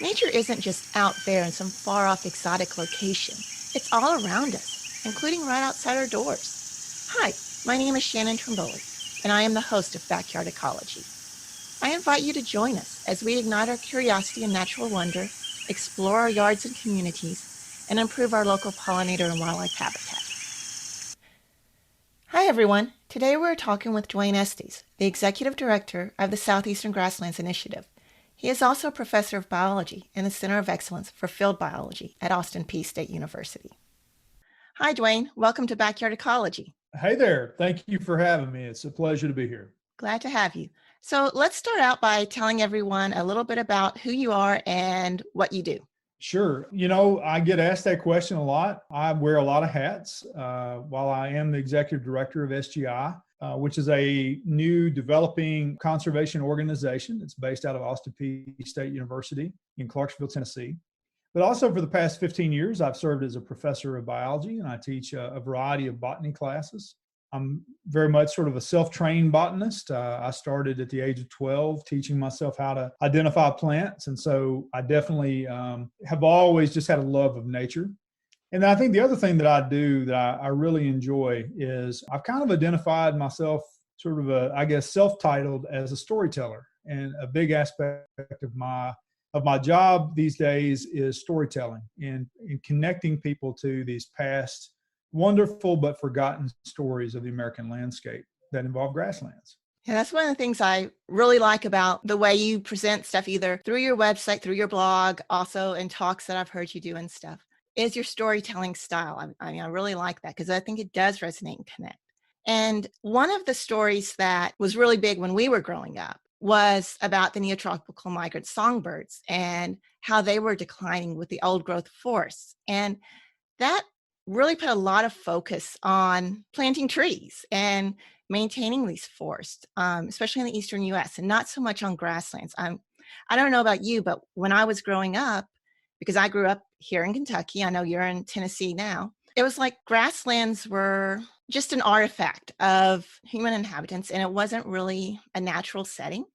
Nature isn't just out there in some far-off exotic location. It's all around us, including right outside our doors. Hi, my name is Shannon Trimboli, and I am the host of Backyard Ecology. I invite you to join us as we ignite our curiosity and natural wonder, explore our yards and communities, and improve our local pollinator and wildlife habitat. Hi, everyone. Today we're talking with Dwayne Estes, the Executive Director of the Southeastern Grasslands Initiative. He is also a professor of biology in the Center of Excellence for Field Biology at Peay State University. Hi, Dwayne. Welcome to Backyard Ecology. Hey there. Thank you for having me. It's a pleasure to be here. Glad to have you. So let's start out by telling everyone a little bit about who you are and what you do. Sure. I get asked that question a lot. I wear a lot of hats. While I am the executive director of SGI, which is a new developing conservation organization. It's based out of Peay State University in Clarksville, Tennessee. But also for the past 15 years, I've served as a professor of biology, and I teach a variety of botany classes. I'm very much sort of a self-trained botanist. I started at the age of 12 teaching myself how to identify plants. And so I definitely have always just had a love of nature. And I think the other thing that I do that I really enjoy is I've kind of identified myself sort of self-titled as a storyteller. And a big aspect of my job these days is storytelling and connecting people to these past wonderful but forgotten stories of the American landscape that involve grasslands. Yeah, that's one of the things I really like about the way you present stuff, either through your website, through your blog, also in talks that I've heard you do and stuff, is your storytelling style. I really like that because I think it does resonate and connect. And one of the stories that was really big when we were growing up was about the neotropical migrant songbirds and how they were declining with the old growth forests. And that really put a lot of focus on planting trees and maintaining these forests, especially in the eastern U.S., and not so much on grasslands. I don't know about you, but when I was growing up, because I grew up here in Kentucky, I know you're in Tennessee now, it was like grasslands were just an artifact of human inhabitants, and it wasn't really a natural setting.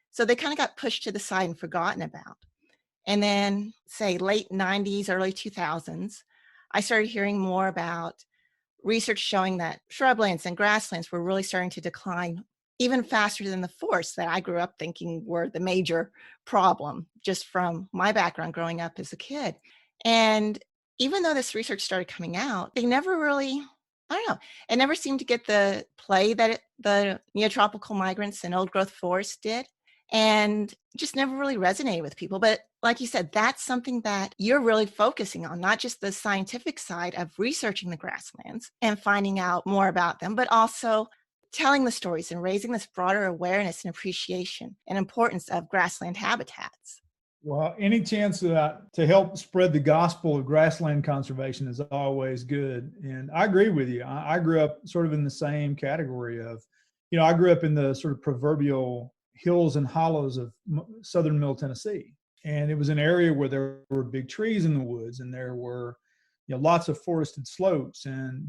So they kind of got pushed to the side and forgotten about. And then, say, late 90s, early 2000s, I started hearing more about research showing that shrublands and grasslands were really starting to decline even faster than the forests that I grew up thinking were the major problem, just from my background growing up as a kid. And even though this research started coming out, they never really, I don't know, it never seemed to get the play that the neotropical migrants and old growth forests did. And just never really resonated with people. But like you said, that's something that you're really focusing on, not just the scientific side of researching the grasslands and finding out more about them, but also telling the stories and raising this broader awareness and appreciation and importance of grassland habitats. Well, any chance to help spread the gospel of grassland conservation is always good. And I agree with you. I grew up sort of in the same category of, I grew up in the sort of proverbial hills and hollows of southern Middle Tennessee. And it was an area where there were big trees in the woods, and there were lots of forested slopes and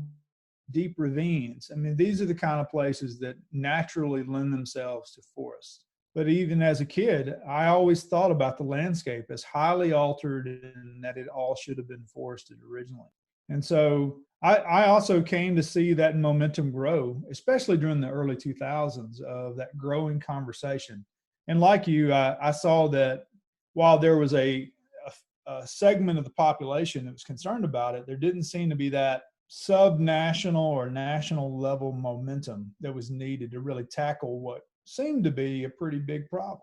deep ravines. I mean, these are the kind of places that naturally lend themselves to forests. But even as a kid, I always thought about the landscape as highly altered and that it all should have been forested originally. And so I also came to see that momentum grow, especially during the early 2000s, of that growing conversation. And like you, I saw that while there was a segment of the population that was concerned about it, there didn't seem to be that sub-national or national level momentum that was needed to really tackle what seemed to be a pretty big problem.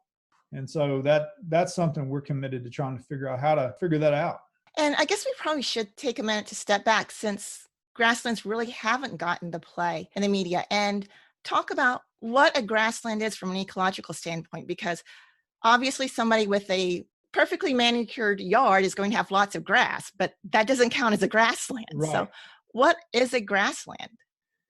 And so that's something we're committed to trying to figure out how to figure that out. And I guess we probably should take a minute to step back, since grasslands really haven't gotten the play in the media, and talk about what a grassland is from an ecological standpoint, because obviously somebody with a perfectly manicured yard is going to have lots of grass, but that doesn't count as a grassland. Right. So what is a grassland?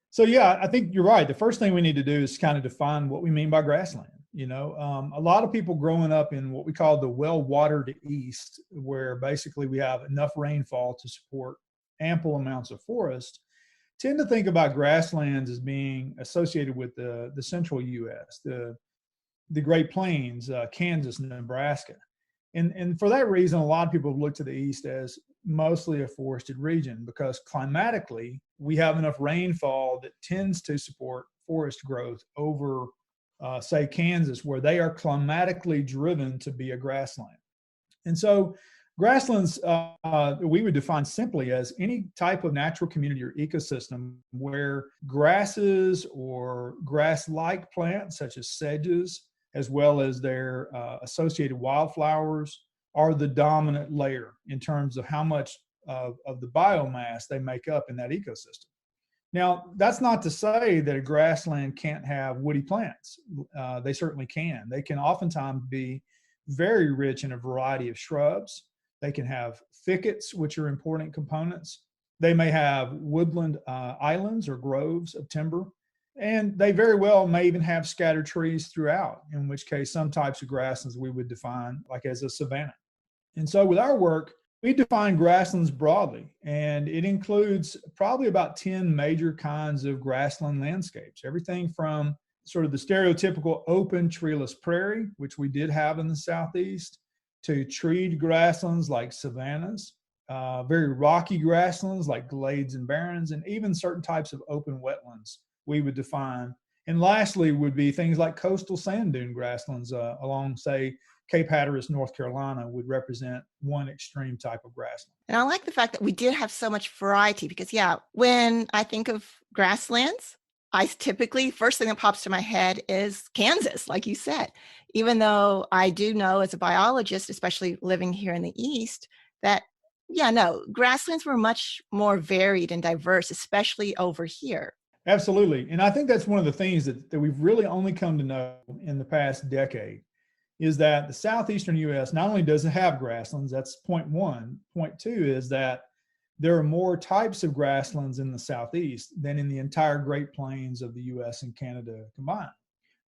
So yeah, I think you're right. The first thing we need to do is kind of define what we mean by grassland. A lot of people growing up in what we call the well-watered East, where basically we have enough rainfall to support ample amounts of forest, tend to think about grasslands as being associated with the central U.S., the Great Plains, Kansas, Nebraska. And for that reason, a lot of people look to the east as mostly a forested region because climatically, we have enough rainfall that tends to support forest growth over, say, Kansas, where they are climatically driven to be a grassland. And so grasslands, we would define simply as any type of natural community or ecosystem where grasses or grass-like plants, such as sedges, as well as their associated wildflowers, are the dominant layer in terms of how much of the biomass they make up in that ecosystem. Now, that's not to say that a grassland can't have woody plants. They certainly can. They can oftentimes be very rich in a variety of shrubs. They can have thickets, which are important components. They may have woodland islands or groves of timber. And they very well may even have scattered trees throughout, in which case some types of grasslands we would define like as a savanna. And so with our work, we define grasslands broadly, and it includes probably about 10 major kinds of grassland landscapes, everything from sort of the stereotypical open treeless prairie, which we did have in the Southeast, to treed grasslands like savannas, very rocky grasslands like glades and barrens, and even certain types of open wetlands we would define. And lastly would be things like coastal sand dune grasslands along, say, Cape Hatteras, North Carolina would represent one extreme type of grassland. And I like the fact that we did have so much variety because, yeah, when I think of grasslands, I typically, first thing that pops to my head is Kansas, like you said, even though I do know as a biologist, especially living here in the East, that, yeah, no, grasslands were much more varied and diverse, especially over here. Absolutely. And I think that's one of the things that we've really only come to know in the past decade is that the southeastern U.S. not only doesn't have grasslands, that's point one. Point two is that there are more types of grasslands in the southeast than in the entire Great Plains of the U.S. and Canada combined.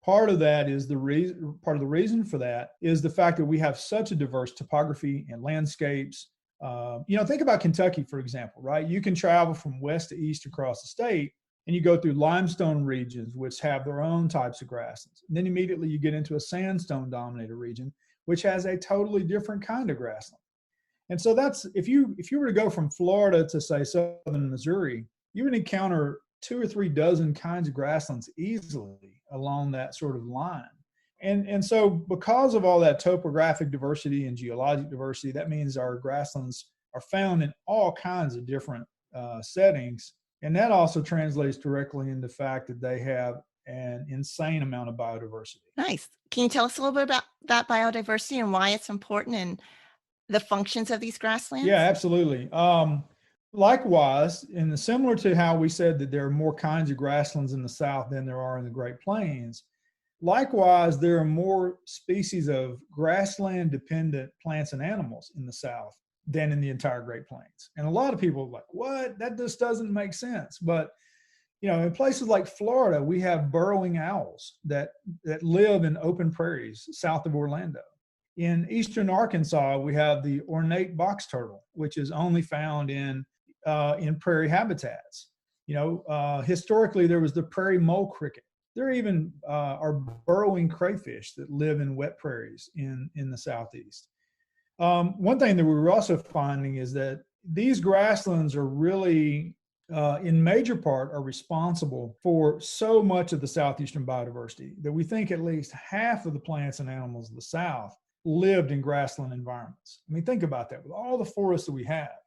Part of that is part of the reason for that is the fact that we have such a diverse topography and landscapes. Think about Kentucky, for example, right? You can travel from west to east across the state, and you go through limestone regions, which have their own types of grasslands. And then immediately you get into a sandstone-dominated region, which has a totally different kind of grassland. And so that's, if you were to go from Florida to, say, southern Missouri, you would encounter 2 or 3 dozen kinds of grasslands easily along that sort of line. And so because of all that topographic diversity and geologic diversity, that means our grasslands are found in all kinds of different settings. And that also translates directly into the fact that they have an insane amount of biodiversity. Nice. Can you tell us a little bit about that biodiversity and why it's important and the functions of these grasslands? Yeah, absolutely. Likewise, and similar to how we said that there are more kinds of grasslands in the South than there are in the Great Plains, likewise, there are more species of grassland-dependent plants and animals in the South than in the entire Great Plains. And a lot of people are like, what? That just doesn't make sense. But, in places like Florida, we have burrowing owls that live in open prairies south of Orlando. In eastern Arkansas, we have the ornate box turtle, which is only found in prairie habitats. Historically, there was the prairie mole cricket. There even are burrowing crayfish that live in wet prairies in the Southeast. One thing that we were also finding is that these grasslands are really, in major part, are responsible for so much of the southeastern biodiversity that we think at least half of the plants and animals of the South lived in grassland environments. I mean, think about that. With all the forests that we have,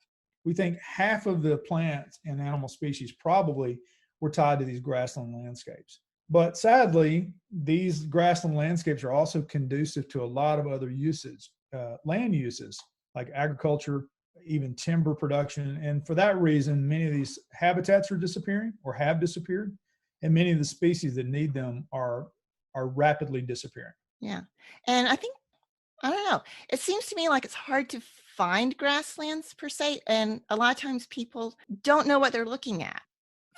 we think half of the plants and animal species probably were tied to these grassland landscapes. But sadly, these grassland landscapes are also conducive to a lot of other uses. Land uses like agriculture, even timber production. And for that reason, many of these habitats are disappearing or have disappeared. And many of the species that need them are rapidly disappearing. Yeah. And I don't know, it seems to me like it's hard to find grasslands per se. And a lot of times people don't know what they're looking at.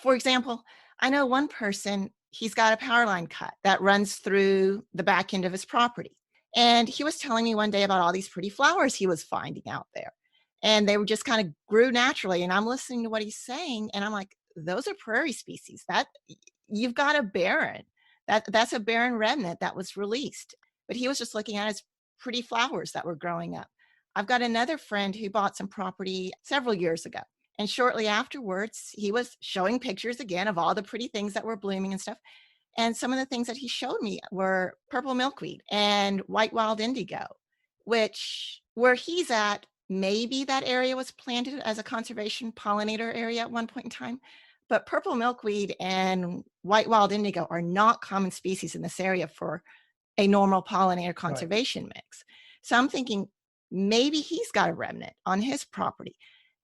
For example, I know one person, he's got a power line cut that runs through the back end of his property. And he was telling me one day about all these pretty flowers he was finding out there. And they were just kind of grew naturally. And I'm listening to what he's saying. And I'm like, those are prairie species. That you've got a barren. That's a barren remnant that was released. But he was just looking at his pretty flowers that were growing up. I've got another friend who bought some property several years ago. And shortly afterwards, he was showing pictures again of all the pretty things that were blooming and stuff. And some of the things that he showed me were purple milkweed and white wild indigo, which where he's at, maybe that area was planted as a conservation pollinator area at one point in time. But purple milkweed and white wild indigo are not common species in this area for a normal pollinator conservation mix. So I'm thinking maybe he's got a remnant on his property.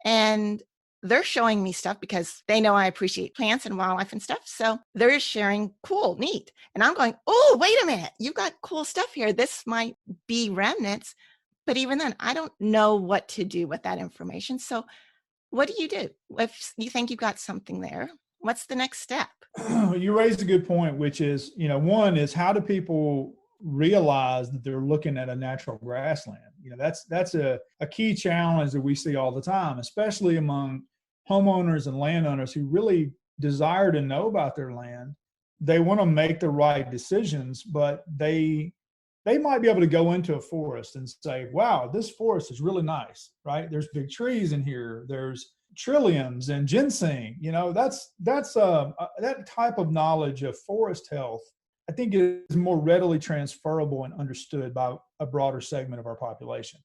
And they're showing me stuff because they know I appreciate plants and wildlife and stuff. So they're sharing cool, neat. And I'm going, oh, wait a minute. You've got cool stuff here. This might be remnants. But even then, I don't know what to do with that information. So what do? If you think you've got something there, what's the next step? You raised a good point, which is, one is how do people realize that they're looking at a natural grassland? That's a key challenge that we see all the time, especially among homeowners and landowners who really desire to know about their land. They want to make the right decisions, but they might be able to go into a forest and say, wow, this forest is really nice, right? There's big trees in here. There's trilliums and ginseng. That type of knowledge of forest health, I think, is more readily transferable and understood by a broader segment of our population.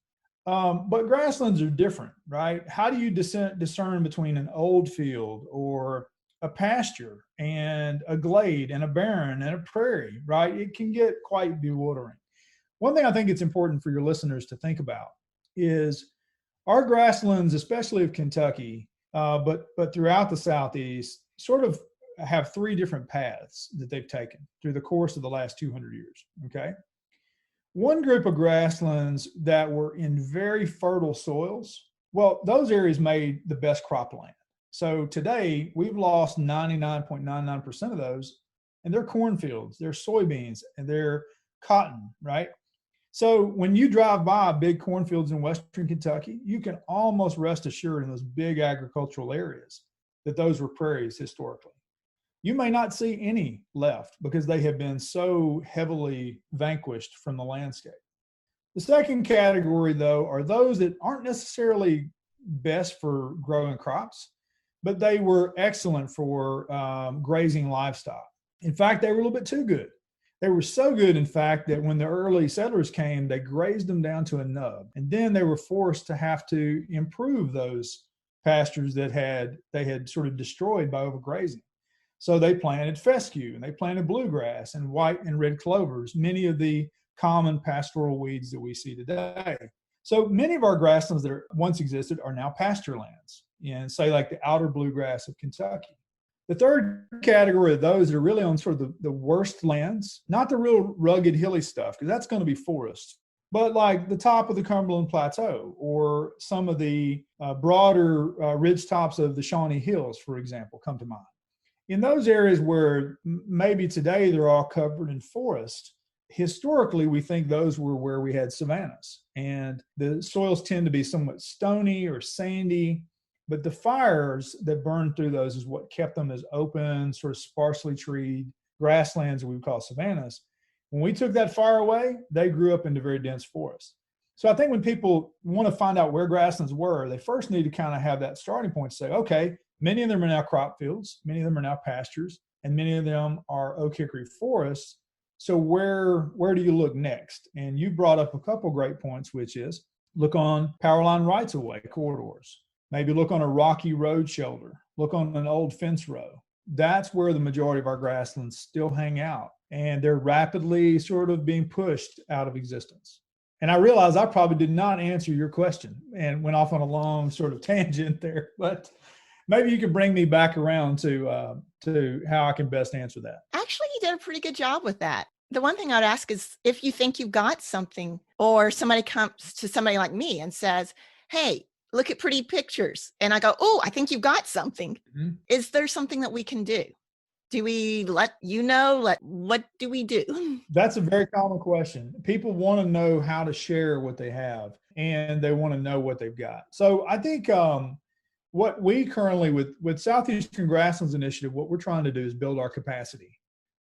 But grasslands are different, right? How do you discern between an old field or a pasture and a glade and a barren and a prairie, right? It can get quite bewildering. One thing I think it's important for your listeners to think about is our grasslands, especially of Kentucky, but throughout the Southeast, sort of have three different paths that they've taken through the course of the last 200 years, okay? One group of grasslands that were in very fertile soils, well, those areas made the best cropland. So today, we've lost 99.99% of those, and they're cornfields, they're soybeans, and they're cotton, right? So when you drive by big cornfields in Western Kentucky, you can almost rest assured in those big agricultural areas that those were prairies historically. You may not see any left because they have been so heavily vanquished from the landscape. The second category, though, are those that aren't necessarily best for growing crops, but they were excellent for grazing livestock. In fact, they were a little bit too good. They were so good, in fact, that when the early settlers came, they grazed them down to a nub. And then they were forced to have to improve those pastures that they had sort of destroyed by overgrazing. So they planted fescue, and they planted bluegrass and white and red clovers, many of the common pastoral weeds that we see today. So many of our grasslands that once existed are now pasture lands, in, say, like the outer bluegrass of Kentucky. The third category of those that are really on sort of the worst lands, not the real rugged, hilly stuff, because that's going to be forest, but like the top of the Cumberland Plateau or some of the broader ridge tops of the Shawnee Hills, for example, come to mind. In those areas where maybe today they're all covered in forest, historically we think those were where we had savannas. And the soils tend to be somewhat stony or sandy, but the fires that burned through those is what kept them as open, sort of sparsely treed grasslands that we would call savannas. When we took that fire away, they grew up into very dense forests. So I think when people want to find out where grasslands were, they first need to kind of have that starting point to say, okay, many of them are now crop fields, many of them are now pastures, and many of them are oak hickory forests. So where do you look next? And you brought up a couple great points, which is look on power line rights-of-way corridors. Maybe look on a rocky road shoulder. Look on an old fence row. That's where the majority of our grasslands still hang out. And they're rapidly sort of being pushed out of existence. And I realize I probably did not answer your question and went off on a long sort of tangent there, but maybe you can bring me back around to how I can best answer that. Actually, you did a pretty good job with that. The one thing I'd ask is if you think you've got something, or somebody comes to somebody like me and says, hey, look at pretty pictures. And I go, oh, I think you've got something. Mm-hmm. Is there something that we can do? Do we let you know? What do we do? That's a very common question. People want to know how to share what they have, and they want to know what they've got. So I think what we currently, with Southeastern Grasslands Initiative, what we're trying to do is build our capacity.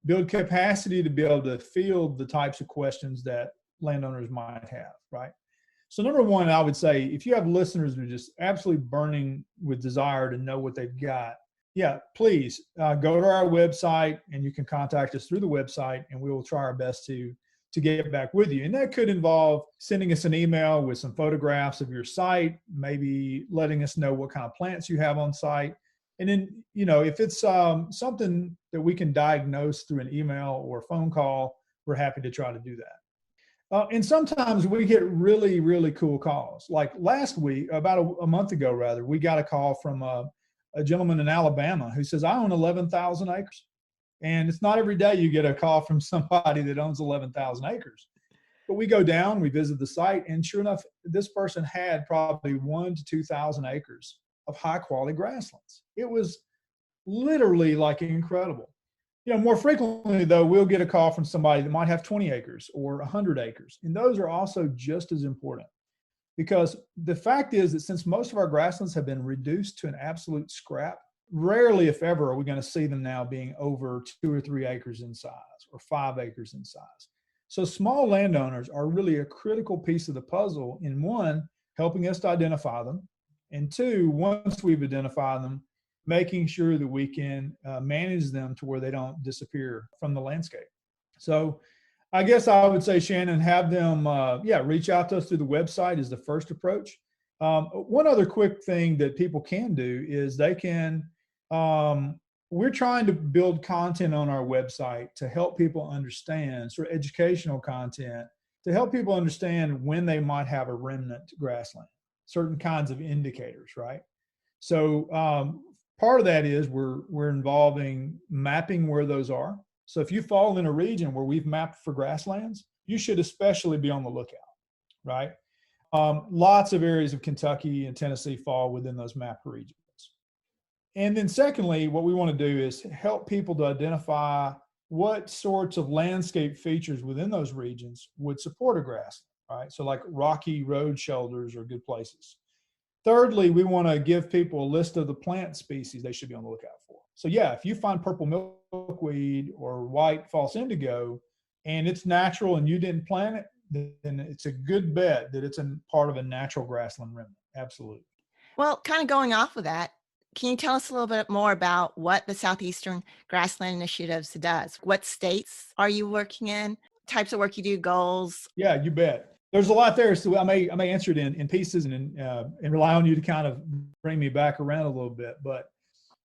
Build capacity to be able to field the types of questions that landowners might have, right? So number one, I would say, if you have listeners who are just absolutely burning with desire to know what they've got, yeah, please go to our website, and you can contact us through the website, and we will try our best to get back with you. And that could involve sending us an email with some photographs of your site, maybe letting us know what kind of plants you have on site. And then, if it's something that we can diagnose through an email or a phone call, we're happy to try to do that. And sometimes we get really, really cool calls. Like last week, about a month ago, rather, we got a call from a gentleman in Alabama who says, I own 11,000 acres. And it's not every day you get a call from somebody that owns 11,000 acres. But we go down, we visit the site, and sure enough, this person had probably 1,000 to 2,000 acres of high quality grasslands. It was literally like incredible. More frequently though, we'll get a call from somebody that might have 20 acres or 100 acres. And those are also just as important, because the fact is that since most of our grasslands have been reduced to an absolute scrap, rarely, if ever, are we going to see them now being over 2 or 3 acres in size or 5 acres in size. So small landowners are really a critical piece of the puzzle in, one, helping us to identify them, and two, once we've identified them, making sure that we can manage them to where they don't disappear from the landscape. So I guess I would say, Shannon, have them, reach out to us through the website is the first approach. One other quick thing that people can do is they can, we're trying to build content on our website to help people understand, sort of educational content, to help people understand when they might have a remnant grassland, certain kinds of indicators, right? So part of that is we're involving mapping where those are. So if you fall in a region where we've mapped for grasslands, you should especially be on the lookout, right? Lots of areas of Kentucky and Tennessee fall within those mapped regions. And then secondly, what we want to do is help people to identify what sorts of landscape features within those regions would support a grassland, right? So like rocky road shoulders are good places. Thirdly, we want to give people a list of the plant species they should be on the lookout for. So yeah, if you find purple milkweed or white false indigo and it's natural and you didn't plant it, then it's a good bet that it's a part of a natural grassland remnant. Absolutely. Well, kind of going off of that, can you tell us a little bit more about what the Southeastern Grassland Initiative does? What states are you working in? Types of work you do, goals? Yeah, you bet. There's a lot there, so I may answer it in pieces and rely on you to kind of bring me back around a little bit. But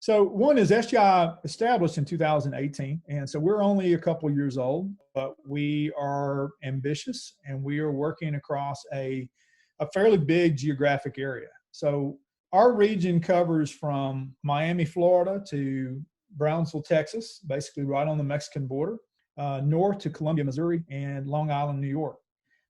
so one is SGI established in 2018, and so we're only a couple of years old, but we are ambitious and we are working across a fairly big geographic area. So our region covers from Miami, Florida to Brownsville, Texas, basically right on the Mexican border, north to Columbia, Missouri, and Long Island, New York.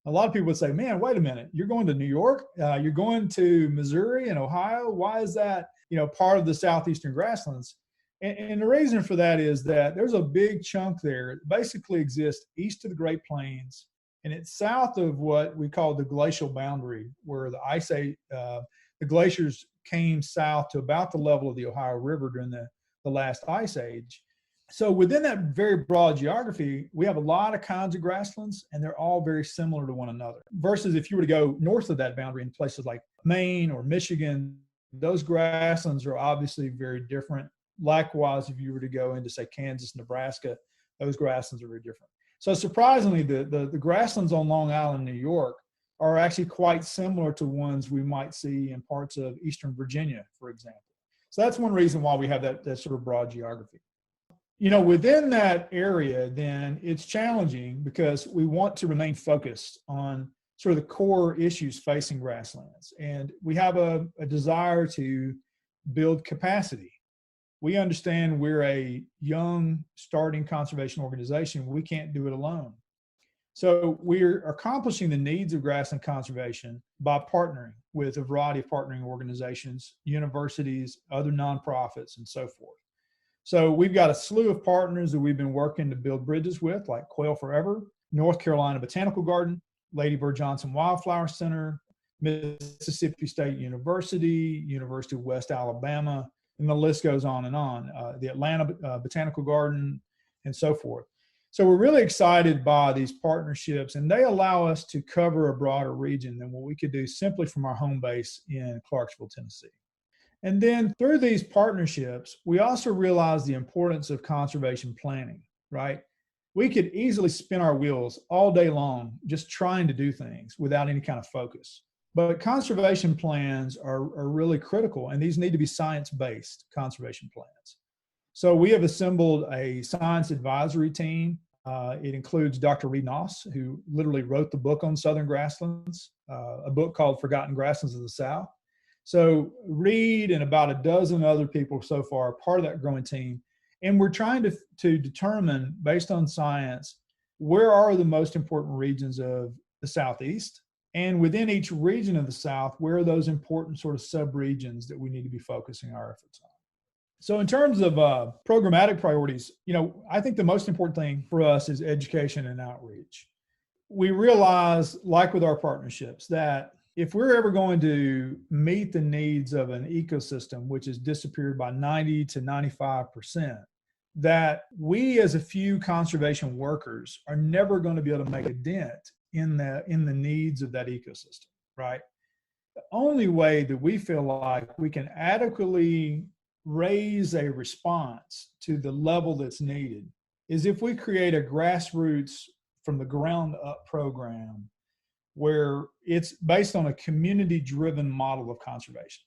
A lot of people would say, man, wait a minute, you're going to New York? You're going to Missouri and Ohio? Why is that, part of the Southeastern Grasslands? And the reason for that is that there's a big chunk there that basically exists east of the Great Plains, and it's south of what we call the glacial boundary, where the ice age, the glaciers came south to about the level of the Ohio River during the last ice age. So within that very broad geography, we have a lot of kinds of grasslands, and they're all very similar to one another. Versus if you were to go north of that boundary in places like Maine or Michigan, those grasslands are obviously very different. Likewise, if you were to go into, say, Kansas, Nebraska, those grasslands are very different. So surprisingly, the grasslands on Long Island, New York, are actually quite similar to ones we might see in parts of Eastern Virginia, for example. So that's one reason why we have that sort of broad geography. Within that area, then it's challenging because we want to remain focused on sort of the core issues facing grasslands. And we have a desire to build capacity. We understand we're a young starting conservation organization. We can't do it alone. So we're accomplishing the needs of grassland conservation by partnering with a variety of partnering organizations, universities, other nonprofits, and so forth. So we've got a slew of partners that we've been working to build bridges with, like Quail Forever, North Carolina Botanical Garden, Lady Bird Johnson Wildflower Center, Mississippi State University, University of West Alabama, and the list goes on and on, the Atlanta Botanical Garden, and so forth. So we're really excited by these partnerships, and they allow us to cover a broader region than what we could do simply from our home base in Clarksville, Tennessee. And then through these partnerships, we also realize the importance of conservation planning, right? We could easily spin our wheels all day long just trying to do things without any kind of focus. But conservation plans are really critical, and these need to be science-based conservation plans. So we have assembled a science advisory team. It includes Dr. Reed Noss, who literally wrote the book on southern grasslands, a book called Forgotten Grasslands of the South. So Reed and about a dozen other people so far are part of that growing team. And we're trying to determine, based on science, where are the most important regions of the Southeast? And within each region of the South, where are those important sort of sub-regions that we need to be focusing our efforts on? So in terms of programmatic priorities, I think the most important thing for us is education and outreach. We realize, like with our partnerships, that if we're ever going to meet the needs of an ecosystem, which has disappeared by 90 to 95%, that we as a few conservation workers are never going to be able to make a dent in the needs of that ecosystem, right? The only way that we feel like we can adequately raise a response to the level that's needed is if we create a grassroots from the ground up program where it's based on a community driven model of conservation.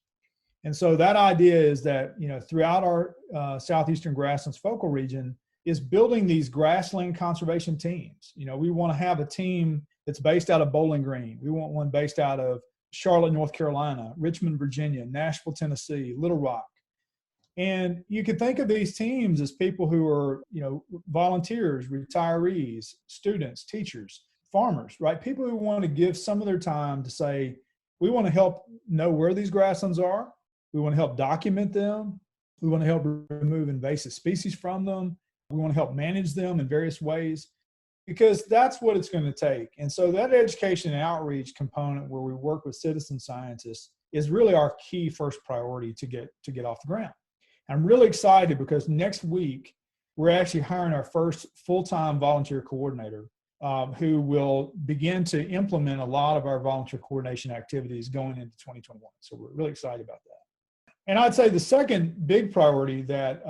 And so that idea is that, throughout our Southeastern Grasslands focal region is building these grassland conservation teams. We want to have a team that's based out of Bowling Green. We want one based out of Charlotte, North Carolina, Richmond, Virginia, Nashville, Tennessee, Little Rock. And you can think of these teams as people who are, volunteers, retirees, students, teachers, farmers, right? People who want to give some of their time to say, we want to help know where these grasslands are. We want to help document them. We want to help remove invasive species from them. We want to help manage them in various ways, because that's what it's going to take. And so that education and outreach component where we work with citizen scientists is really our key first priority to get off the ground. I'm really excited because next week, we're actually hiring our first full-time volunteer coordinator who will begin to implement a lot of our volunteer coordination activities going into 2021. So we're really excited about that. And I'd say the second big priority that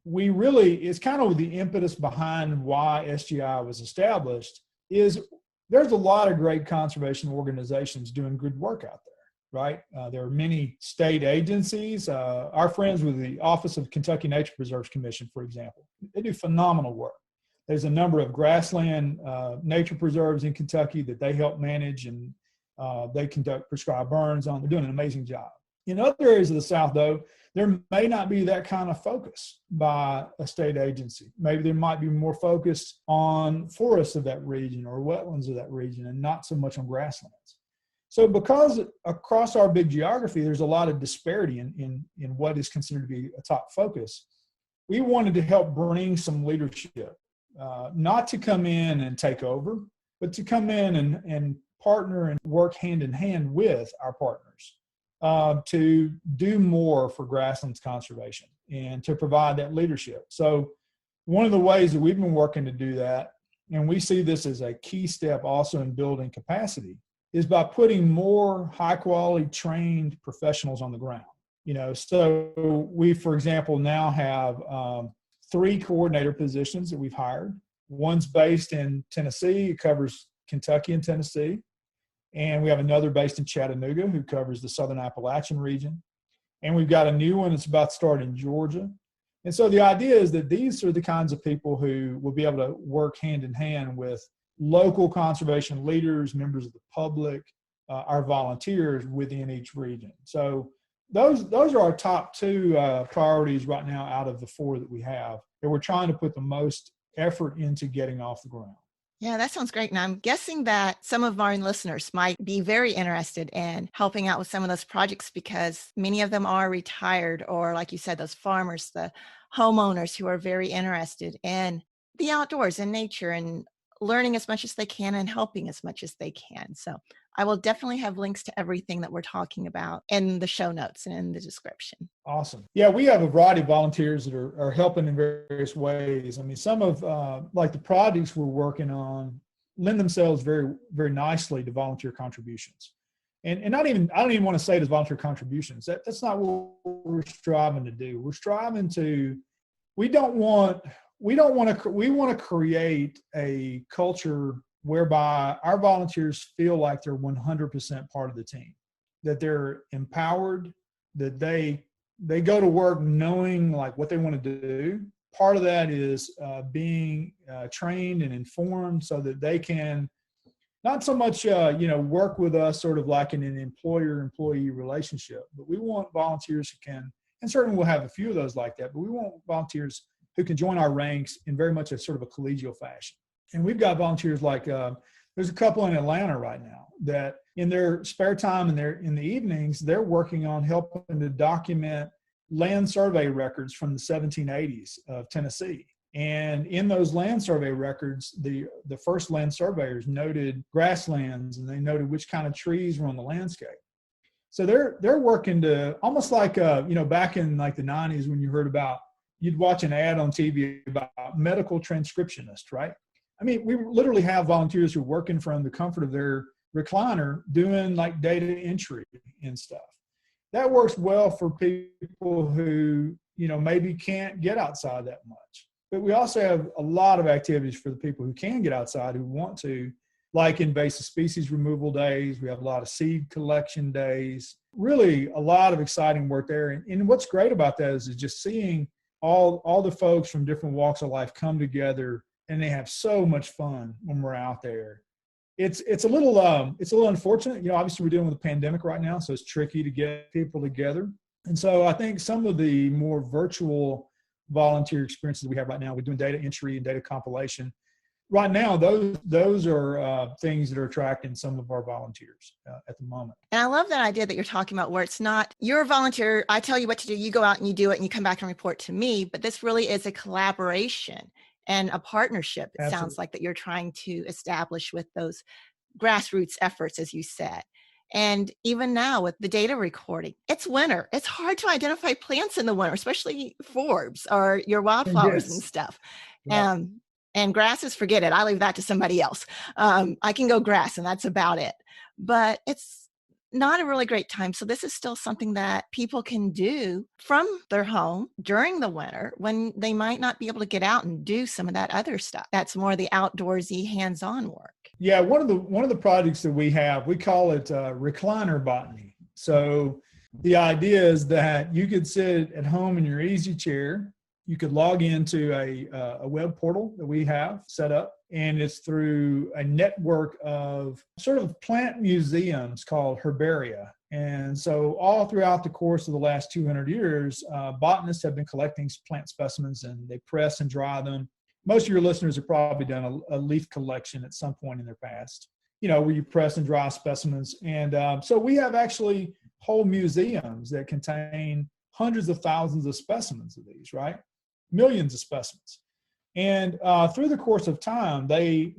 we really is kind of the impetus behind why SGI was established is there's a lot of great conservation organizations doing good work out there. Right? There are many state agencies. Our friends with the Office of Kentucky Nature Preserves Commission, for example, they do phenomenal work. There's a number of grassland nature preserves in Kentucky that they help manage, and they conduct prescribed burns on. They're doing an amazing job. In other areas of the South, though, there may not be that kind of focus by a state agency. Maybe there might be more focus on forests of that region or wetlands of that region and not so much on grasslands. So because across our big geography, there's a lot of disparity in what is considered to be a top focus, we wanted to help bring some leadership, not to come in and take over, but to come in and partner and work hand in hand with our partners to do more for grasslands conservation and to provide that leadership. So one of the ways that we've been working to do that, and we see this as a key step also in building capacity, is by putting more high quality trained professionals on the ground. So we, for example, now have 3 coordinator positions that we've hired. One's based in Tennessee, it covers Kentucky and Tennessee. And we have another based in Chattanooga who covers the Southern Appalachian region. And we've got a new one that's about to start in Georgia. And so the idea is that these are the kinds of people who will be able to work hand in hand with local conservation leaders, members of the public, our volunteers within each region. So those are our top 2 priorities right now out of the 4 that we have, that we're trying to put the most effort into getting off the ground. Yeah, that sounds great. And I'm guessing that some of our listeners might be very interested in helping out with some of those projects because many of them are retired or, like you said, those farmers, the homeowners who are very interested in the outdoors and nature and learning as much as they can and helping as much as they can. So I will definitely have links to everything that we're talking about in the show notes and in the description. Awesome. Yeah, we have a variety of volunteers that are helping in various ways. I mean, some of like the projects we're working on lend themselves very, very nicely to volunteer contributions. And I don't even want to say it as volunteer contributions. That's not what we're striving to do. We're striving to, we want to create a culture whereby our volunteers feel like they're 100% part of the team, that they're empowered, that they go to work knowing like what they want to do. Part of that is being trained and informed so that they can not so much, work with us sort of like in an employer-employee relationship, but we want volunteers who can, and certainly we'll have a few of those like that, but we want volunteers who can join our ranks in very much a sort of a collegial fashion. And we've got volunteers like, there's a couple in Atlanta right now that in their spare time and in the evenings, they're working on helping to document land survey records from the 1780s of Tennessee. And in those land survey records, the first land surveyors noted grasslands, and they noted which kind of trees were on the landscape. So they're working to almost like, back in like the 90s when you heard about, you'd watch an ad on TV about medical transcriptionists, right? I mean, we literally have volunteers who are working from the comfort of their recliner doing like data entry and stuff. That works well for people who, maybe can't get outside that much. But we also have a lot of activities for the people who can get outside, who want to, like invasive species removal days. We have a lot of seed collection days, really a lot of exciting work there. And what's great about that is just seeing all the folks from different walks of life come together, and they have so much fun when we're out there. It's a little unfortunate. Obviously we're dealing with a pandemic right now, so it's tricky to get people together. And so I think some of the more virtual volunteer experiences we have right now, we're doing data entry and data compilation. Right now, those are things that are attracting some of our volunteers at the moment. And I love that idea that you're talking about, where it's not you're a volunteer, I tell you what to do, you go out and you do it, and you come back and report to me. But this really is a collaboration and a partnership, it Absolutely. Sounds like, that you're trying to establish with those grassroots efforts, as you said. And even now with the data recording, it's winter. It's hard to identify plants in the winter, especially forbs or your wildflowers and stuff. Right. And grasses, forget it. I leave that to somebody else. I can go grass and that's about it. But it's not a really great time. So this is still something that people can do from their home during the winter when they might not be able to get out and do some of that other stuff. That's more the outdoorsy, hands-on work. Yeah, one of the projects that we have, we call it recliner botany. So the idea is that you could sit at home in your easy chair. You could log into a web portal that we have set up, and it's through a network of sort of plant museums called herbaria. And so all throughout the course of the last 200 years, botanists have been collecting plant specimens, and they press and dry them. Most of your listeners have probably done a leaf collection at some point in their past, where you press and dry specimens. And so we have actually whole museums that contain hundreds of thousands of specimens of these, right? Millions of specimens. And through the course of time, they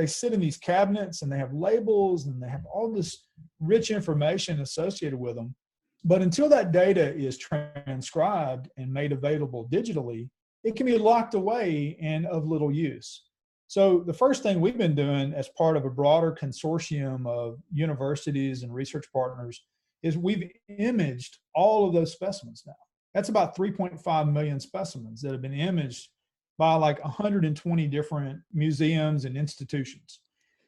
sit in these cabinets, and they have labels, and they have all this rich information associated with them. But until that data is transcribed and made available digitally, it can be locked away and of little use. So the first thing we've been doing as part of a broader consortium of universities and research partners is we've imaged all of those specimens now. That's about 3.5 million specimens that have been imaged by like 120 different museums and institutions.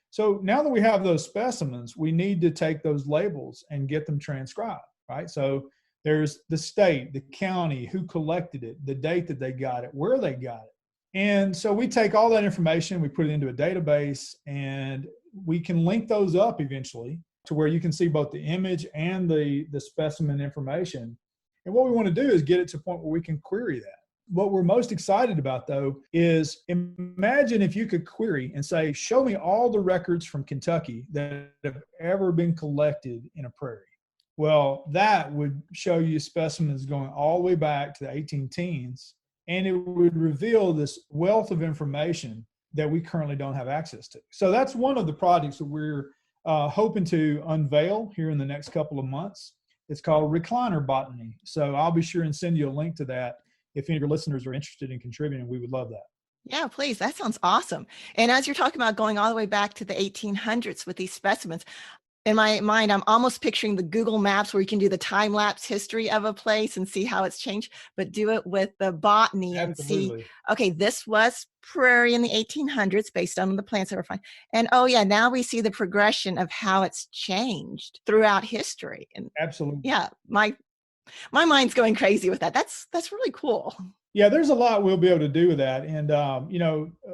So now that we have those specimens, we need to take those labels and get them transcribed, right? So there's the state, the county, who collected it, the date that they got it, where they got it. And so we take all that information, we put it into a database, and we can link those up eventually to where you can see both the image and the specimen information. And what we want to do is get it to a point where we can query that. What we're most excited about, though, is imagine if you could query and say, show me all the records from Kentucky that have ever been collected in a prairie. Well, that would show you specimens going all the way back to the 18 teens, and it would reveal this wealth of information that we currently don't have access to. So that's one of the projects that we're hoping to unveil here in the next couple of months. It's called recliner botany. So I'll be sure and send you a link to that. If any of your listeners are interested in contributing, we would love that. Yeah, please. That sounds awesome. And as you're talking about going all the way back to the 1800s with these specimens, in my mind, I'm almost picturing the Google Maps where you can do the time lapse history of a place and see how it's changed, but do it with the botany and see, Absolutely. okay, this was prairie in the 1800s based on the plants that were found. And oh yeah, now we see the progression of how it's changed throughout history. And Absolutely. yeah, my mind's going crazy with that. That's really cool. Yeah, there's a lot we'll be able to do with that. And,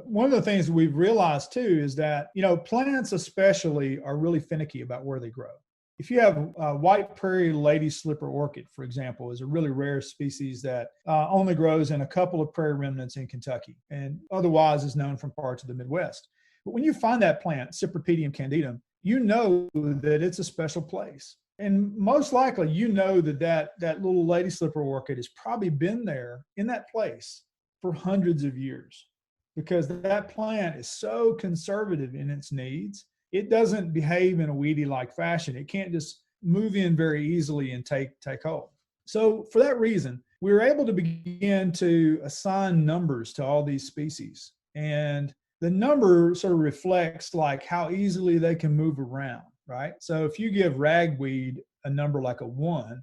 one of the things we've realized too is that, plants especially are really finicky about where they grow. If you have white prairie lady slipper orchid, for example, is a really rare species that only grows in a couple of prairie remnants in Kentucky and otherwise is known from parts of the Midwest. But when you find that plant, Cypripedium candidum, you know that it's a special place. And most likely, that little lady slipper orchid has probably been there in that place for hundreds of years because that plant is so conservative in its needs. It doesn't behave in a weedy-like fashion. It can't just move in very easily and take hold. So for that reason, we were able to begin to assign numbers to all these species. And the number sort of reflects like how easily they can move around. Right? So if you give ragweed a number like a 1,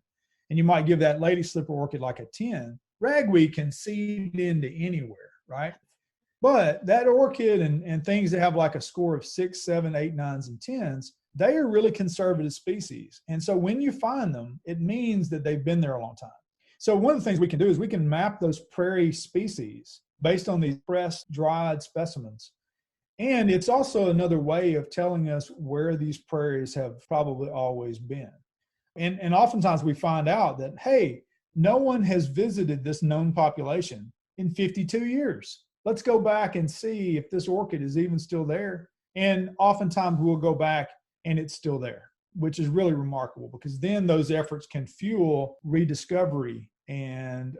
and you might give that lady slipper orchid like a 10, ragweed can seed into anywhere, right? But that orchid and things that have like a score of 6, 7, 8, 9s, and 10s, they are really conservative species. And so when you find them, it means that they've been there a long time. So one of the things we can do is we can map those prairie species based on these pressed, dried specimens. And it's also another way of telling us where these prairies have probably always been. And oftentimes we find out that, hey, no one has visited this known population in 52 years. Let's go back and see if this orchid is even still there. And oftentimes we'll go back and it's still there, which is really remarkable because then those efforts can fuel rediscovery and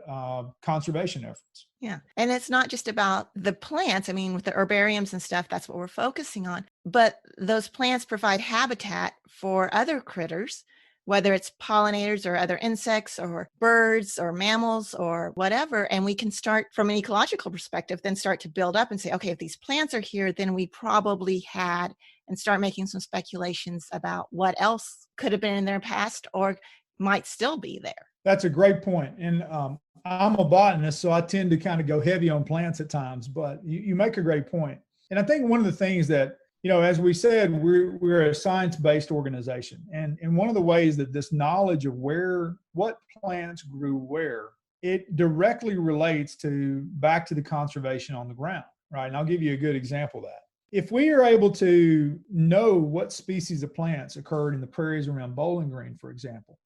conservation efforts. Yeah. And it's not just about the plants. I mean, with the herbariums and stuff, that's what we're focusing on. But those plants provide habitat for other critters, whether it's pollinators or other insects or birds or mammals or whatever. And we can start from an ecological perspective, then start to build up and say, okay, if these plants are here, then we probably had, and start making some speculations about what else could have been in their past or might still be there. That's a great point. And I'm a botanist, so I tend to kind of go heavy on plants at times, but you make a great point. And I think one of the things that, as we said, we're a science-based organization. And one of the ways that this knowledge of what plants grew where, it directly relates back to the conservation on the ground, right? And I'll give you a good example of that. If we are able to know what species of plants occurred in the prairies around Bowling Green, for example,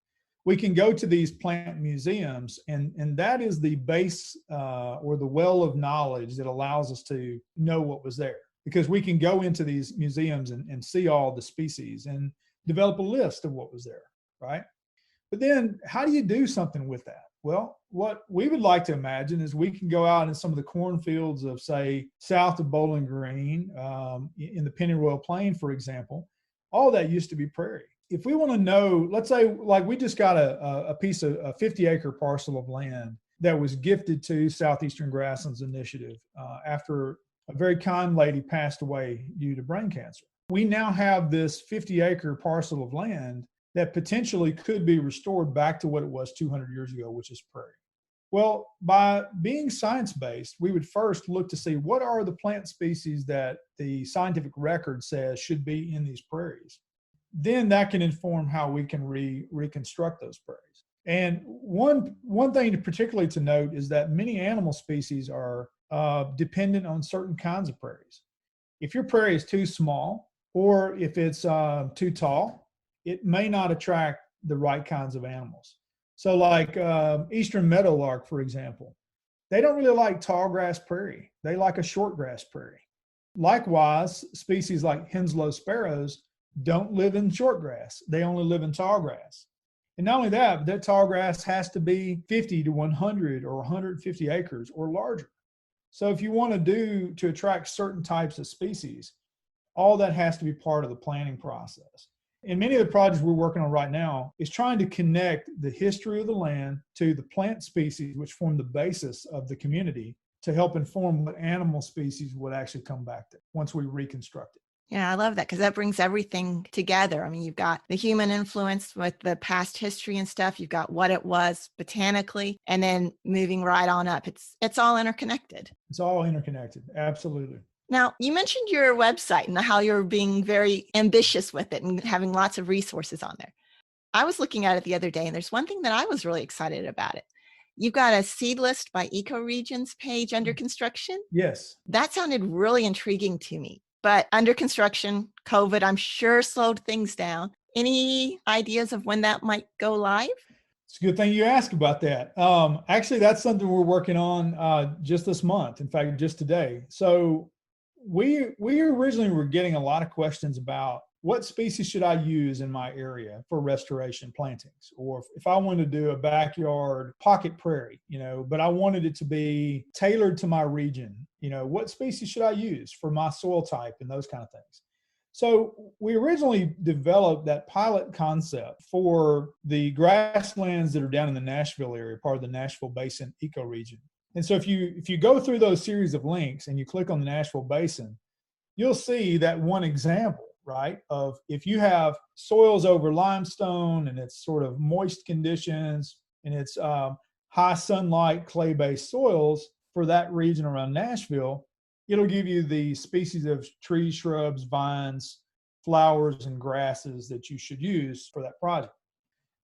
we can go to these plant museums, and that is the base or the well of knowledge that allows us to know what was there. Because we can go into these museums and see all the species and develop a list of what was there, right? But then how do you do something with that? Well, what we would like to imagine is we can go out in some of the cornfields of, say, south of Bowling Green, in the Pennyroyal Plain, for example. All that used to be prairie. If we want to know, let's say, like we just got a piece of a 50-acre parcel of land that was gifted to Southeastern Grasslands Initiative after a very kind lady passed away due to brain cancer. We now have this 50-acre parcel of land that potentially could be restored back to what it was 200 years ago, which is prairie. Well, by being science-based, we would first look to see what are the plant species that the scientific record says should be in these prairies. Then that can inform how we can reconstruct those prairies. And one thing particularly to note is that many animal species are dependent on certain kinds of prairies. If your prairie is too small or if it's too tall, it may not attract the right kinds of animals. So like eastern meadowlark, for example, they don't really like tall grass prairie. They like a short grass prairie. Likewise, species like Henslow sparrows don't live in short grass. They only live in tall grass. And not only that, but that tall grass has to be 50 to 100 or 150 acres or larger. So if you want to attract certain types of species, all that has to be part of the planning process. And many of the projects we're working on right now is trying to connect the history of the land to the plant species which form the basis of the community to help inform what animal species would actually come back to once we reconstruct it. Yeah, I love that because that brings everything together. I mean, you've got the human influence with the past history and stuff. You've got what it was botanically, and then moving right on up. It's all interconnected. It's all interconnected. Absolutely. Now, you mentioned your website and how you're being very ambitious with it and having lots of resources on there. I was looking at it the other day, and there's one thing that I was really excited about it. You've got a seed list by ecoregions page under construction. Yes. That sounded really intriguing to me. But under construction, COVID, I'm sure slowed things down. Any ideas of when that might go live? It's a good thing you asked about that. Actually, that's something we're working on just this month. In fact, just today. So we originally were getting a lot of questions about what species should I use in my area for restoration plantings, or if I wanted to do a backyard pocket prairie, but I wanted it to be tailored to my region, what species should I use for my soil type and those kind of things. So we originally developed that pilot concept for the grasslands that are down in the Nashville area, part of the Nashville Basin ecoregion. And so if you go through those series of links and you click on the Nashville Basin, you'll see that one example, right, of if you have soils over limestone and it's sort of moist conditions and it's high sunlight clay-based soils for that region around Nashville, it'll give you the species of trees, shrubs, vines, flowers, and grasses that you should use for that project.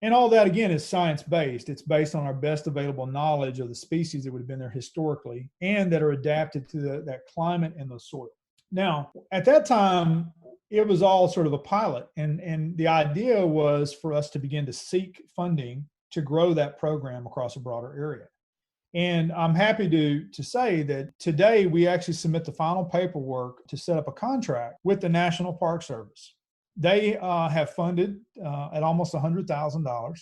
And all that, again, is science-based. It's based on our best available knowledge of the species that would have been there historically and that are adapted to that climate and the soil. Now, at that time, it was all sort of a pilot. And the idea was for us to begin to seek funding to grow that program across a broader area. And I'm happy to say that today we actually submit the final paperwork to set up a contract with the National Park Service. They have funded at almost $100,000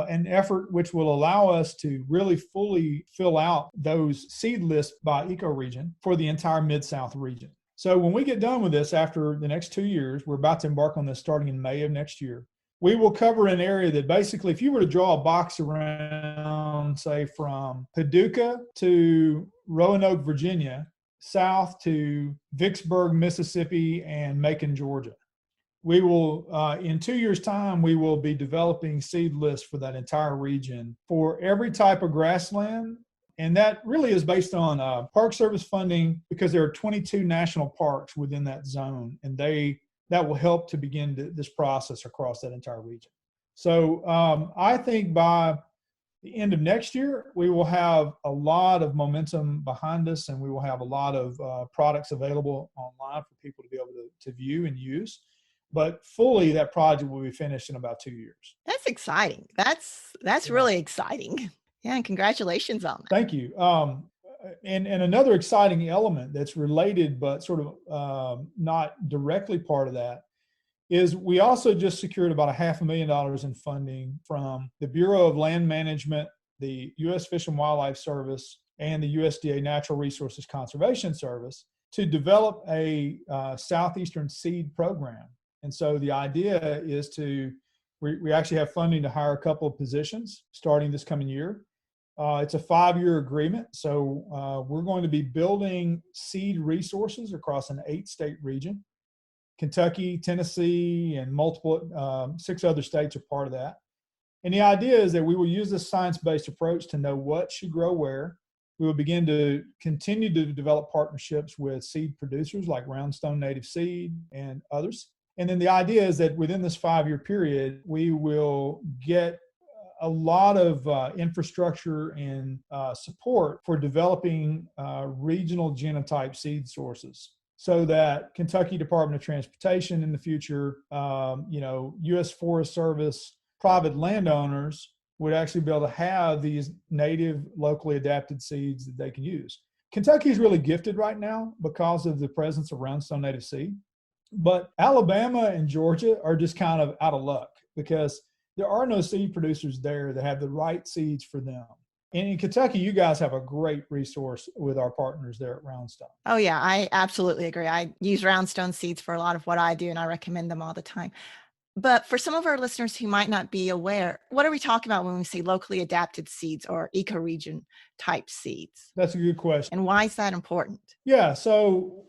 an effort which will allow us to really fully fill out those seed lists by ecoregion for the entire Mid-South region. So when we get done with this after the next 2 years, we're about to embark on this starting in May of next year. We will cover an area that basically, if you were to draw a box around, say, from Paducah to Roanoke, Virginia, south to Vicksburg, Mississippi, and Macon, Georgia. We will, in 2 years' time, we will be developing seed lists for that entire region for every type of grassland. And that really is based on Park Service funding because there are 22 national parks within that zone, and that will help to begin this process across that entire region. So I think by the end of next year, we will have a lot of momentum behind us, and we will have a lot of products available online for people to be able to view and use. But fully, that project will be finished in about 2 years. That's exciting. That's really exciting. Yeah, and congratulations on that. Thank you. And another exciting element that's related but sort of not directly part of that is we also just secured about $500,000 in funding from the Bureau of Land Management, the U.S. Fish and Wildlife Service, and the USDA Natural Resources Conservation Service to develop a Southeastern seed program. And so the idea is we actually have funding to hire a couple of positions starting this coming year. It's a 5-year agreement. So we're going to be building seed resources across an 8-state region. Kentucky, Tennessee, and 6 other states are part of that. And the idea is that we will use this science-based approach to know what should grow where. We will begin to continue to develop partnerships with seed producers like Roundstone Native Seed and others. And then the idea is that within this 5-year period, we will get a lot of infrastructure and support for developing regional genotype seed sources so that Kentucky Department of Transportation in the future, U.S. Forest Service, private landowners would actually be able to have these native, locally adapted seeds that they can use. Kentucky is really gifted right now because of the presence of Roundstone Native Seed. But Alabama and Georgia are just kind of out of luck because there are no seed producers there that have the right seeds for them. And in Kentucky, you guys have a great resource with our partners there at Roundstone. Oh, yeah, I absolutely agree. I use Roundstone seeds for a lot of what I do, and I recommend them all the time. But for some of our listeners who might not be aware, what are we talking about when we say locally adapted seeds or ecoregion type seeds? That's a good question. And why is that important? Yeah. So,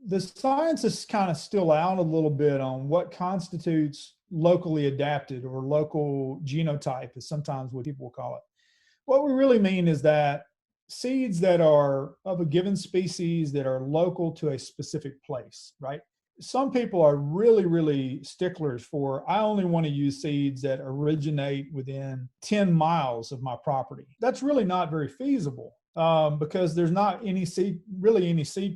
the science is kind of still out a little bit on what constitutes locally adapted or local genotype, is sometimes what people call it. What we really mean is that seeds that are of a given species that are local to a specific place, right? Some people are really, really sticklers for, I only want to use seeds that originate within 10 miles of my property. That's really not very feasible because there's not any seed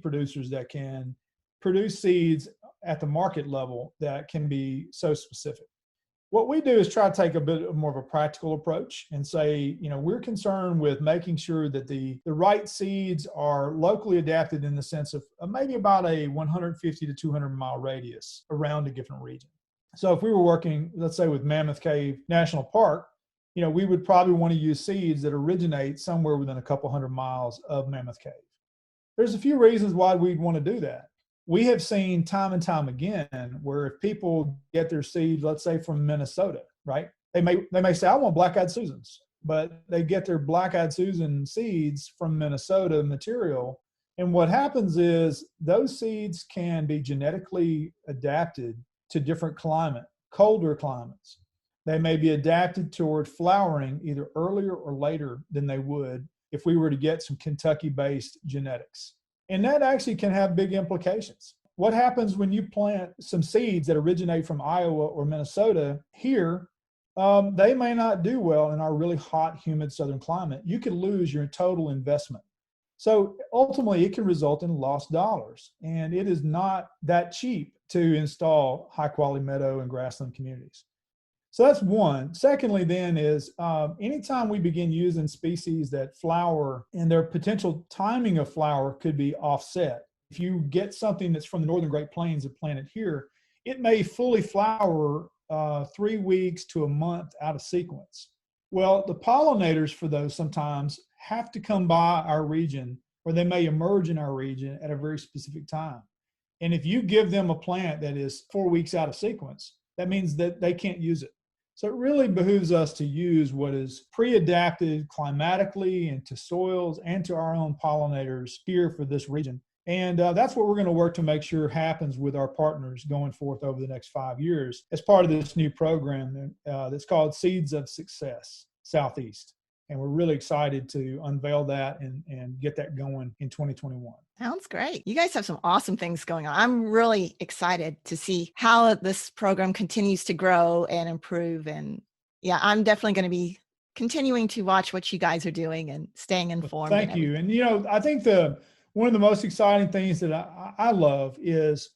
producers that can produce seeds at the market level that can be so specific. What we do is try to take a bit more of a practical approach and say, we're concerned with making sure that the right seeds are locally adapted in the sense of maybe about a 150 to 200 mile radius around a different region. So if we were working, let's say with Mammoth Cave National Park, we would probably want to use seeds that originate somewhere within a couple hundred miles of Mammoth Cave. There's a few reasons why we'd want to do that. We have seen time and time again where if people get their seeds, let's say from Minnesota, right? They may say, I want black-eyed Susans, but they get their black-eyed Susan seeds from Minnesota material. And what happens is those seeds can be genetically adapted to different climate, colder climates. They may be adapted toward flowering either earlier or later than they would if we were to get some Kentucky-based genetics. And that actually can have big implications. What happens when you plant some seeds that originate from Iowa or Minnesota here? They may not do well in our really hot, humid southern climate. You could lose your total investment. So ultimately, it can result in lost dollars. And it is not that cheap to install high-quality meadow and grassland communities. So that's one. Secondly, then is anytime we begin using species that flower and their potential timing of flower could be offset. If you get something that's from the Northern Great Plains and plant it here, it may fully flower 3 weeks to a month out of sequence. Well, the pollinators for those sometimes have to come by our region, or they may emerge in our region at a very specific time. And if you give them a plant that is 4 weeks out of sequence, that means that they can't use it. So it really behooves us to use what is pre-adapted climatically and to soils and to our own pollinators here for this region. And that's what we're going to work to make sure happens with our partners going forth over the next 5 years as part of this new program that's called Seeds of Success Southeast. And we're really excited to unveil that and get that going in 2021. Sounds great. You guys have some awesome things going on. I'm really excited to see how this program continues to grow and improve. And yeah, I'm definitely going to be continuing to watch what you guys are doing and staying informed. Well, thank you. And, I think one of the most exciting things that I love is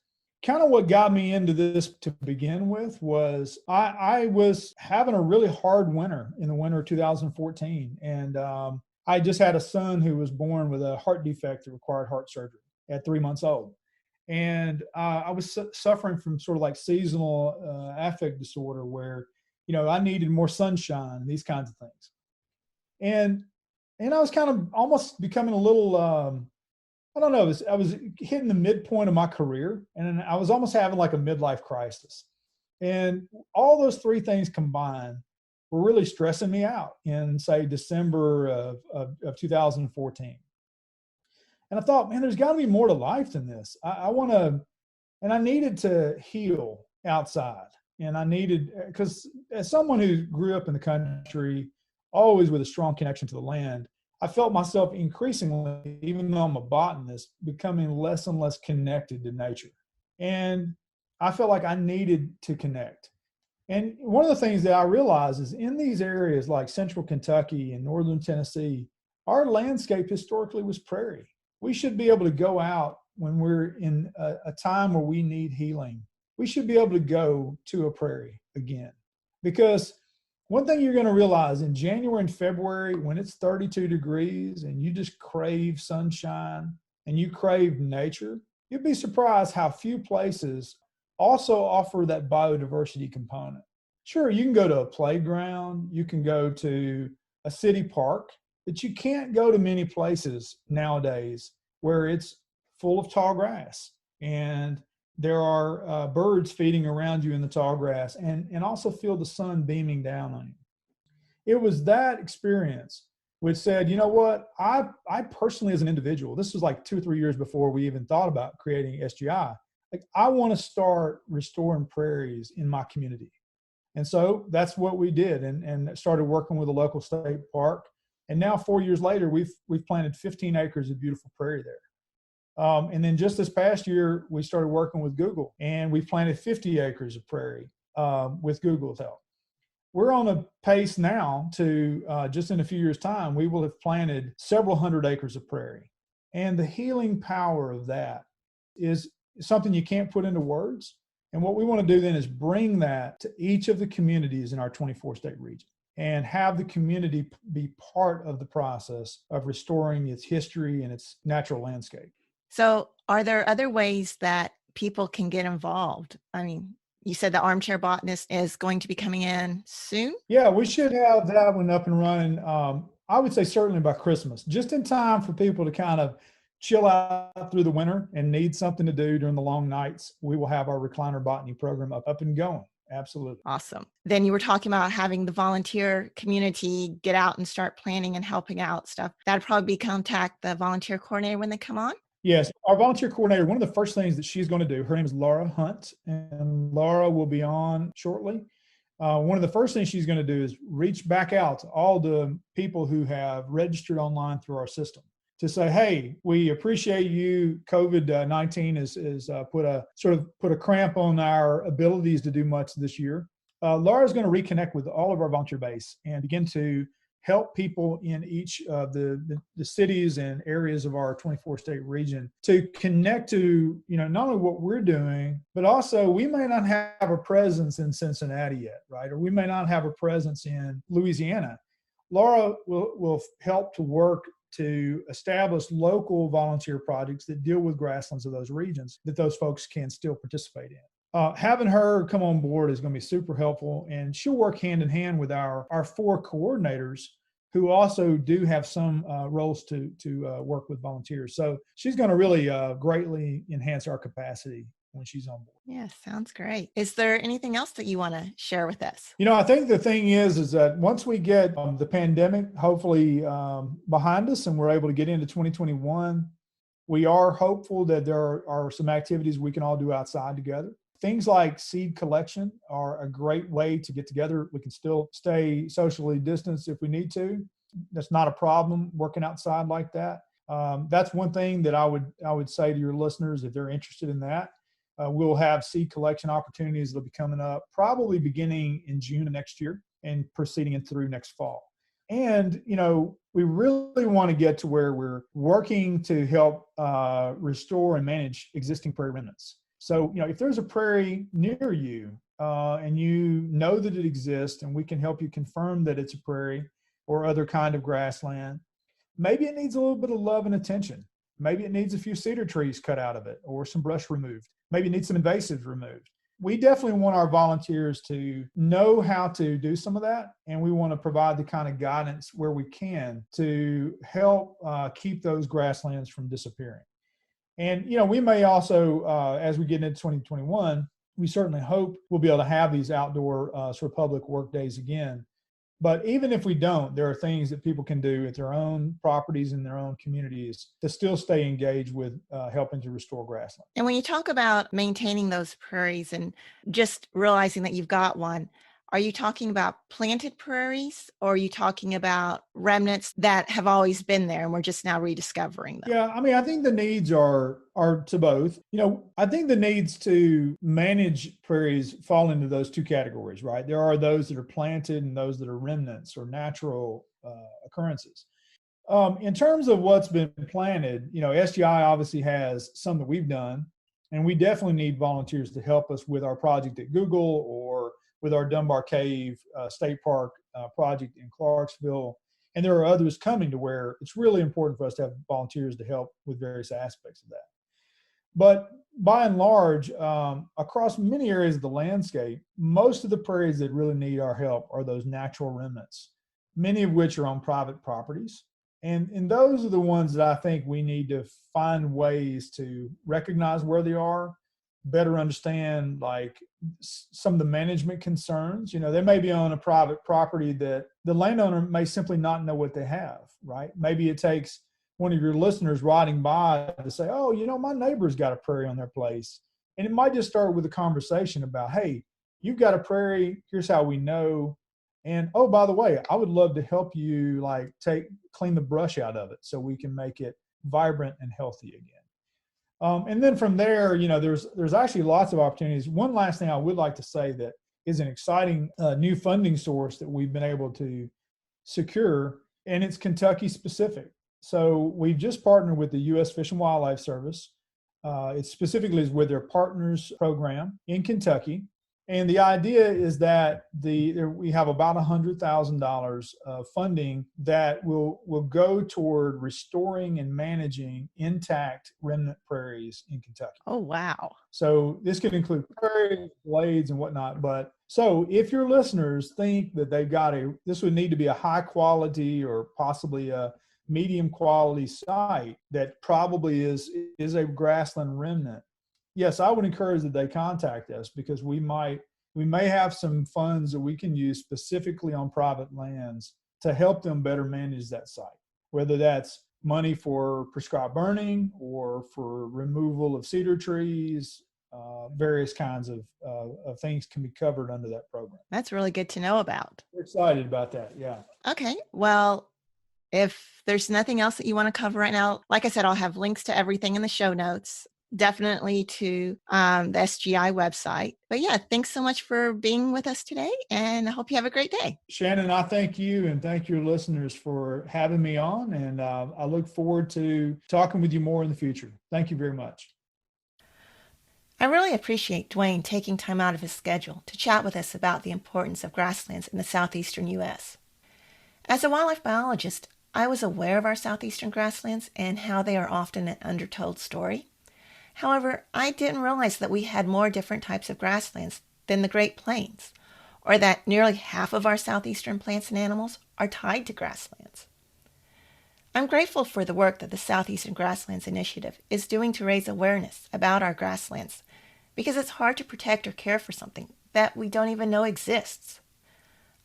kind of what got me into this to begin with was I was having a really hard winter in the winter of 2014. And I just had a son who was born with a heart defect that required heart surgery at 3 months old. And I was suffering from sort of like seasonal affect disorder where, I needed more sunshine and these kinds of things. And I was kind of almost becoming a little, I don't know, I was hitting the midpoint of my career and I was almost having like a midlife crisis. And all those three things combined were really stressing me out in, say, December of 2014. And I thought, man, there's got to be more to life than this. I want to, and I needed to heal outside. And I needed, because as someone who grew up in the country, always with a strong connection to the land, I felt myself increasingly, even though I'm a botanist, becoming less and less connected to nature. And I felt like I needed to connect. And one of the things that I realized is in these areas like central Kentucky and northern Tennessee, our landscape historically was prairie. We should be able to go out when we're in a time where we need healing. We should be able to go to a prairie again. Because one thing you're going to realize in January and February, when it's 32 degrees and you just crave sunshine and you crave nature, you'd be surprised how few places also offer that biodiversity component. Sure, you can go to a playground, you can go to a city park, that you can't go to many places nowadays where it's full of tall grass and there are birds feeding around you in the tall grass, and also feel the sun beaming down on you. It was that experience which said, you know what, I personally as an individual, this was like 2 or 3 years before we even thought about creating SGI, like I want to start restoring prairies in my community. And so that's what we did, and started working with a local state park. And now 4 years later, we've planted 15 acres of beautiful prairie there. And then just this past year, we started working with Google, and we've planted 50 acres of prairie with Google's help. We're on a pace now to, just in a few years' time, we will have planted several hundred acres of prairie. And the healing power of that is something you can't put into words. And what we want to do then is bring that to each of the communities in our 24-state region and have the community be part of the process of restoring its history and its natural landscape. So are there other ways that people can get involved? I mean, you said the armchair botanist is going to be coming in soon? Yeah, we should have that one up and running. I would say certainly by Christmas, just in time for people to kind of chill out through the winter and need something to do during the long nights. We will have our recliner botany program up and going. Absolutely. Awesome. Then you were talking about having the volunteer community get out and start planning and helping out stuff. That'd probably be contact the volunteer coordinator when they come on? Yes, our volunteer coordinator, one of the first things that she's going to do, her name is Laura Hunt, and Laura will be on shortly. One of the first things she's going to do is reach back out to all the people who have registered online through our system to say, hey, we appreciate you. COVID-19 has put a cramp on our abilities to do much this year. Laura's going to reconnect with all of our volunteer base and begin to help people in each of the cities and areas of our 24-state region to connect to, not only what we're doing, but also we may not have a presence in Cincinnati yet, right? Or we may not have a presence in Louisiana. Laura will help to work to establish local volunteer projects that deal with grasslands of those regions that those folks can still participate in. Having her come on board is going to be super helpful, and she'll work hand in hand with our 4 coordinators who also do have some roles to work with volunteers. So she's going to really greatly enhance our capacity when she's on board. Yeah, sounds great. Is there anything else that you want to share with us? I think the thing is that once we get the pandemic hopefully behind us and we're able to get into 2021, we are hopeful that there are some activities we can all do outside together. Things like seed collection are a great way to get together. We can still stay socially distanced if we need to. That's not a problem working outside like that. That's one thing that I would say to your listeners if they're interested in that. We'll have seed collection opportunities that'll be coming up probably beginning in June of next year and proceeding and through next fall. And, we really want to get to where we're working to help restore and manage existing prairie remnants. So, if there's a prairie near you and you know that it exists and we can help you confirm that it's a prairie or other kind of grassland, maybe it needs a little bit of love and attention. Maybe it needs a few cedar trees cut out of it or some brush removed. Maybe it needs some invasives removed. We definitely want our volunteers to know how to do some of that, and we want to provide the kind of guidance where we can to help keep those grasslands from disappearing. And, we may also, as we get into 2021, we certainly hope we'll be able to have these outdoor sort of public work days again. But even if we don't, there are things that people can do at their own properties in their own communities to still stay engaged with helping to restore grassland. And when you talk about maintaining those prairies and just realizing that you've got one, are you talking about planted prairies, or are you talking about remnants that have always been there and we're just now rediscovering them? Yeah, I think the needs are to both. I think the needs to manage prairies fall into those 2 categories, right? There are those that are planted and those that are remnants or natural occurrences. In terms of what's been planted, SGI obviously has some that we've done, and we definitely need volunteers to help us with our project at Google or with our Dunbar Cave State Park project in Clarksville. And there are others coming to where it's really important for us to have volunteers to help with various aspects of that. But by and large, across many areas of the landscape, most of the prairies that really need our help are those natural remnants many of which are on private properties. And those are the ones that I think we need to find ways to recognize where they are, better understand like some of the management concerns. They may be on a private property that the landowner may simply not know what they have, right? Maybe it takes one of your listeners riding by to say, oh, my neighbor's got a prairie on their place. And it might just start with a conversation about, hey, you've got a prairie, here's how we know. And, oh, by the way, I would love to help you clean the brush out of it so we can make it vibrant and healthy again. And then from there, there's actually lots of opportunities. One last thing I would like to say that is an exciting new funding source that we've been able to secure, and it's Kentucky specific. So we've just partnered with the U.S. Fish and Wildlife Service. It specifically is with their Partners program in Kentucky. And the idea is that we have about $100,000 of funding that will go toward restoring and managing intact remnant prairies in Kentucky. Oh, wow. So this could include prairies, glades, and whatnot. But so if your listeners think that this would need to be a high quality or possibly a medium quality site that probably is a grassland remnant, yes, I would encourage that they contact us, because we may have some funds that we can use specifically on private lands to help them better manage that site, whether that's money for prescribed burning or for removal of cedar trees. Various kinds of things can be covered under that program. That's really good to know about. We're excited about that. Yeah. Okay. Well, if there's nothing else that you want to cover right now, like I said, I'll have links to everything in the show notes, definitely to the SGI website. But yeah, thanks so much for being with us today, and I hope you have a great day. Shannon, I thank you and thank your listeners for having me on, and I look forward to talking with you more in the future. Thank you very much. I really appreciate Dwayne taking time out of his schedule to chat with us about the importance of grasslands in the southeastern U.S. As a wildlife biologist, I was aware of our southeastern grasslands and how they are often an undertold story. However, I didn't realize that we had more different types of grasslands than the Great Plains, or that nearly half of our southeastern plants and animals are tied to grasslands. I'm grateful for the work that the Southeastern Grasslands Initiative is doing to raise awareness about our grasslands, because it's hard to protect or care for something that we don't even know exists.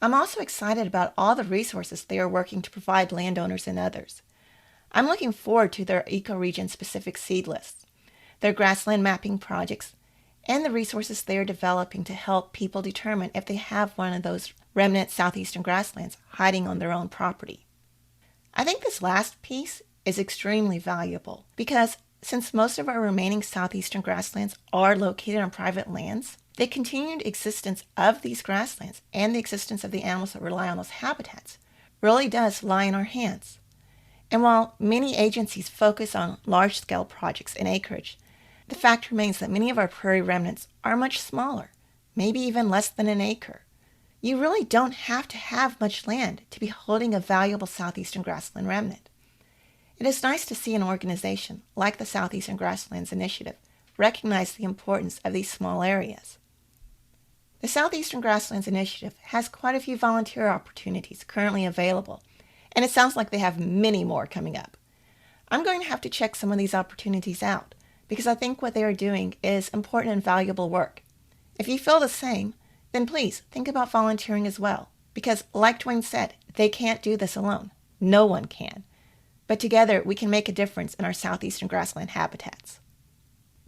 I'm also excited about all the resources they are working to provide landowners and others. I'm looking forward to their ecoregion specific seed lists, their grassland mapping projects, and the resources they are developing to help people determine if they have one of those remnant southeastern grasslands hiding on their own property. I think this last piece is extremely valuable because since most of our remaining southeastern grasslands are located on private lands, the continued existence of these grasslands and the existence of the animals that rely on those habitats really does lie in our hands. And while many agencies focus on large-scale projects and acreage, the fact remains that many of our prairie remnants are much smaller, maybe even less than an acre. You really don't have to have much land to be holding a valuable southeastern grassland remnant. It is nice to see an organization like the Southeastern Grasslands Initiative recognize the importance of these small areas. The Southeastern Grasslands Initiative has quite a few volunteer opportunities currently available, and it sounds like they have many more coming up. I'm going to have to check some of these opportunities out because I think what they are doing is important and valuable work. If you feel the same, then please think about volunteering as well, because like Dwayne said, they can't do this alone. No one can. But together we can make a difference in our southeastern grassland habitats.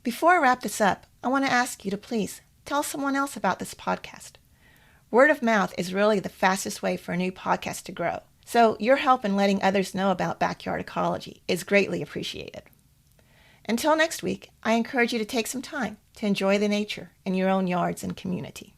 Before I wrap this up, I want to ask you to please tell someone else about this podcast. Word of mouth is really the fastest way for a new podcast to grow, so your help in letting others know about Backyard Ecology is greatly appreciated. Until next week, I encourage you to take some time to enjoy the nature in your own yards and community.